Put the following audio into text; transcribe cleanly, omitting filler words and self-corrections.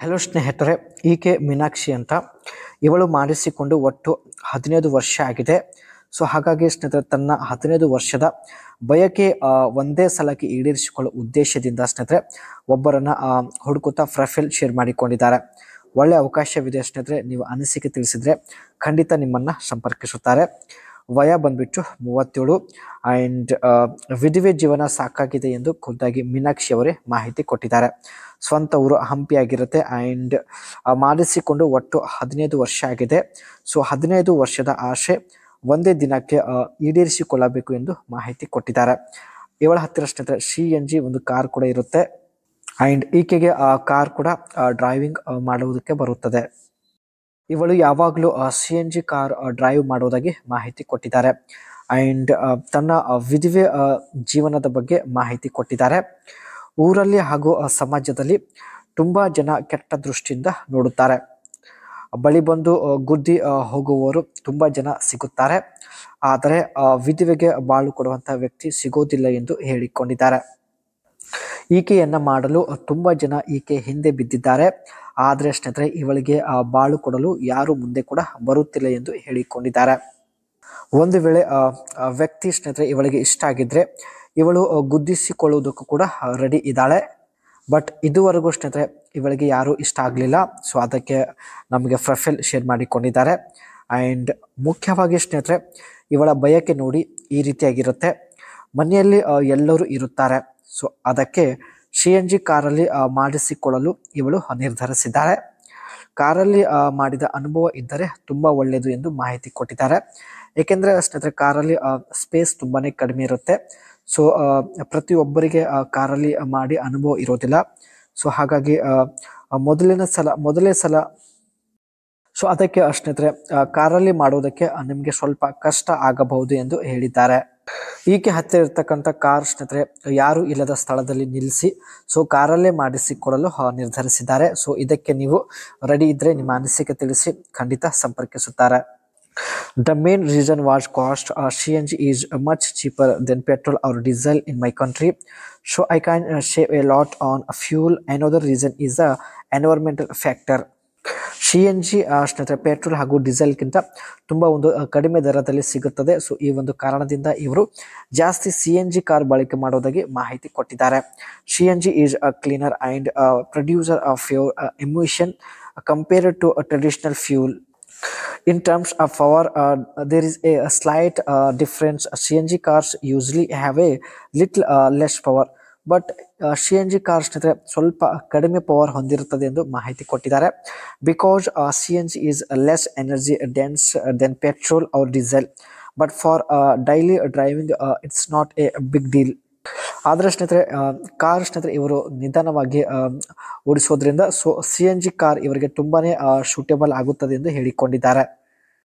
Hello ಸ್ನೇಹಿತರೆ, ಈಕೆ ಮೀನಾಕ್ಷಿ ಅಂತ. ಇವಳು ಮಾಡಿಸಿಕೊಂಡು ಒಟ್ಟು 15 ವರ್ಷ ಆಗಿದೆ. ಸೊ ಹಾಗಾಗಿ ಸ್ನೇಹಿತರೆ ತನ್ನ 15 ವರ್ಷದ ಬಯಕೆ ಒಂದೇ ಸಲಕ್ಕೆ ಈಡೇರಿಸಿಕೊಳ್ಳುವ ಉದ್ದೇಶದಿಂದ ಸ್ನೇಹಿತರೆ ಒಬ್ಬರನ್ನ ಹುಡುಕುತ್ತಾ ಪ್ರೊಫೈಲ್ ಶೇರ್ ಮಾಡಿಕೊಂಡಿದ್ದಾರೆ. ಒಳ್ಳೆ ಅವಕಾಶವಿದೆ ಸ್ನೇಹಿತರೆ, ನೀವು ಅನಿಸಿಕೆ ತಿಳಿಸಿದ್ರೆ ಖಂಡಿತ ನಿಮ್ಮನ್ನ ಸಂಪರ್ಕಿಸುತ್ತಾರೆ. ವಯ ಬಂದ್ಬಿಟ್ಟು 37 ಆ್ಯಂಡ್ ವಿಧವೆ ಜೀವನ ಸಾಕಾಗಿದೆ ಎಂದು ಖುದ್ದಾಗಿ ಮೀನಾಕ್ಷಿ ಅವರೇ ಮಾಹಿತಿ ಕೊಟ್ಟಿದ್ದಾರೆ. ಸ್ವಂತ ಊರು ಹಂಪಿ ಆಗಿರುತ್ತೆ ಆ್ಯಂಡ್ ಮಾಡಿಸಿಕೊಂಡು ಒಟ್ಟು 15 ವರ್ಷ ಆಗಿದೆ. ಸೊ 15 ವರ್ಷದ ಆಸೆ ಒಂದೇ ದಿನಕ್ಕೆ ಈಡೇರಿಸಿಕೊಳ್ಳಬೇಕು ಎಂದು ಮಾಹಿತಿ ಕೊಟ್ಟಿದ್ದಾರೆ. ಇವಳ ಹತ್ತಿರ ಸ್ನೇಹಿತರೆ CNG ಒಂದು ಕಾರ್ ಕೂಡ ಇರುತ್ತೆ ಆ್ಯಂಡ್ ಈಕೆಗೆ ಆ ಕಾರ್ ಕೂಡ ಡ್ರೈವಿಂಗ್ ಮಾಡುವುದಕ್ಕೆ ಬರುತ್ತದೆ. ಇವಳು ಯಾವಾಗಲೂ CNG ಕಾರ್ ಡ್ರೈವ್ ಮಾಡುವುದಾಗಿ ಮಾಹಿತಿ ಕೊಟ್ಟಿದ್ದಾರೆ ಆ್ಯಂಡ್ ತನ್ನ ವಿಧವೆ ಜೀವನದ ಬಗ್ಗೆ ಮಾಹಿತಿ ಕೊಟ್ಟಿದ್ದಾರೆ. ಊರಲ್ಲಿ ಹಾಗೂ ಸಮಾಜದಲ್ಲಿ ತುಂಬ ಜನ ಕೆಟ್ಟ ದೃಷ್ಟಿಯಿಂದ ನೋಡುತ್ತಾರೆ. ಬಳಿ ಬಂದು ಗುದ್ದಿ ಹೋಗುವವರು ತುಂಬ ಜನ ಸಿಗುತ್ತಾರೆ. ಆದರೆ ವಿಧವೆಗೆ ಬಾಳು ಕೊಡುವಂಥ ವ್ಯಕ್ತಿ ಸಿಗೋದಿಲ್ಲ ಎಂದು ಹೇಳಿಕೊಂಡಿದ್ದಾರೆ. ಈಕೆಯನ್ನ ಮಾಡಲು ತುಂಬ ಜನ ಈಕೆ ಹಿಂದೆ ಬಿದ್ದಿದ್ದಾರೆ. ಆದರೆ ಸ್ನೇಹಿತರೆ ಇವಳಿಗೆ ಬಾಳು ಕೊಡಲು ಯಾರು ಮುಂದೆ ಕೂಡ ಬರುತ್ತಿಲ್ಲ ಎಂದು ಹೇಳಿಕೊಂಡಿದ್ದಾರೆ. ಒಂದು ವೇಳೆ ವ್ಯಕ್ತಿ ಸ್ನೇಹಿತರೆ ಇವಳಿಗೆ ಇಷ್ಟ ಆಗಿದ್ರೆ ಇವಳು ಗುದ್ದಿಸಿಕೊಳ್ಳುವುದಕ್ಕೂ ಕೂಡ ರೆಡಿ ಇದ್ದಾಳೆ. ಬಟ್ ಇದುವರೆಗೂ ಸ್ನೇಹಿತರೆ ಇವಳಿಗೆ ಯಾರೂ ಇಷ್ಟ ಆಗಲಿಲ್ಲ. ಸೊ ಅದಕ್ಕೆ ನಮಗೆ ಪ್ರೊಫೈಲ್ ಶೇರ್ ಮಾಡಿಕೊಂಡಿದ್ದಾರೆ. ಆ್ಯಂಡ್ ಮುಖ್ಯವಾಗಿ ಸ್ನೇಹಿತರೆ ಇವಳ ಬಯಕೆ ನೋಡಿ ಈ ರೀತಿಯಾಗಿರುತ್ತೆ. ಮನೆಯಲ್ಲಿ ಎಲ್ಲರೂ ಇರುತ್ತಾರೆ. ಸೊ ಅದಕ್ಕೆ CNG ಕಾರಲ್ಲಿ ಮಾಡಿಸಿಕೊಳ್ಳಲು ಇವಳು ನಿರ್ಧರಿಸಿದ್ದಾರೆ. ಕಾರಲ್ಲಿ ಮಾಡಿದ ಅನುಭವ ಇದ್ದರೆ ತುಂಬ ಒಳ್ಳೆಯದು ಎಂದು ಮಾಹಿತಿ ಕೊಟ್ಟಿದ್ದಾರೆ. ಏಕೆಂದರೆ ಸ್ನೇಹಿತರೆ ಕಾರಲ್ಲಿ ಸ್ಪೇಸ್ ತುಂಬಾ ಕಡಿಮೆ ಇರುತ್ತೆ. ಸೊ ಪ್ರತಿಯೊಬ್ಬರಿಗೆ ಕಾರಲ್ಲಿ ಮಾಡಿ ಅನುಭವ ಇರೋದಿಲ್ಲ. ಸೊ ಹಾಗಾಗಿ ಮೊದಲೇ ಸಲ ಸೊ ಅದಕ್ಕೆ ಸ್ನೇಹಿತರೆ ಕಾರಲ್ಲಿ ಮಾಡೋದಕ್ಕೆ ನಿಮಗೆ ಸ್ವಲ್ಪ ಕಷ್ಟ ಆಗಬಹುದು ಎಂದು ಹೇಳಿದ್ದಾರೆ. ಈಕೆ ಹತ್ತಿರ ಇರ್ತಕ್ಕಂಥ ಕಾರ್ ಸ್ನೇಹಿತರೆ ಯಾರು ಇಲ್ಲದ ಸ್ಥಳದಲ್ಲಿ ನಿಲ್ಲಿಸಿ ಸೊ ಕಾರಲ್ಲೇ ಮಾಡಿಸಿಕೊಡಲು ನಿರ್ಧರಿಸಿದ್ದಾರೆ. ಸೊ ಇದಕ್ಕೆ ನೀವು ರೆಡಿ ಇದ್ದರೆ ನಿಮ್ಮ ಅನಿಸಿಕೆ ತಿಳಿಸಿ ಖಂಡಿತ ಸಂಪರ್ಕಿಸುತ್ತಾರೆ. The main reason was cost. CNG is much cheaper than petrol or diesel in my country, so I can save a lot on fuel. Another reason is the environmental factor. CNG ಸ್ನೇಹಿತರೆ petrol ಹಾಗೂ ಡೀಸೆಲ್ಗಿಂತ ತುಂಬ ಒಂದು ಕಡಿಮೆ ದರದಲ್ಲಿ ಸಿಗುತ್ತದೆ. So ಈ ಒಂದು ಕಾರಣದಿಂದ ಇವರು ಜಾಸ್ತಿ CNG ಕಾರ್ ಬಳಕೆ ಮಾಡೋದಾಗಿ ಮಾಹಿತಿ ಕೊಟ್ಟಿದ್ದಾರೆ. CNG is cleaner and producer of fuel emission compared to traditional fuel. In terms of power, there is a slight difference. CNG cars usually have a little less power, but CNG cars ಸ್ವಲ್ಪ ಕಡಿಮೆ power ಹೊಂದಿರುತ್ತದೆ ಎಂದು ಮಾಹಿತಿ ಕೊಟ್ಟಿದ್ದಾರೆ. Because CNG is less energy dense than petrol or diesel, but for daily driving it's not a big deal. ಆದರೆ ಸ್ನೇಹಿತರೆ car ಸ್ನೇಹಿತರೆ ಇವರು ನಿಧಾನವಾಗಿ ಓಡಿಸೋದ್ರಿಂದ ಸೊ CNG ಕಾರ್ ಇವರಿಗೆ ತುಂಬಾನೇ ಸೂಟೇಬಲ್ ಆಗುತ್ತದೆ ಎಂದು ಹೇಳಿಕೊಂಡಿದ್ದಾರೆ.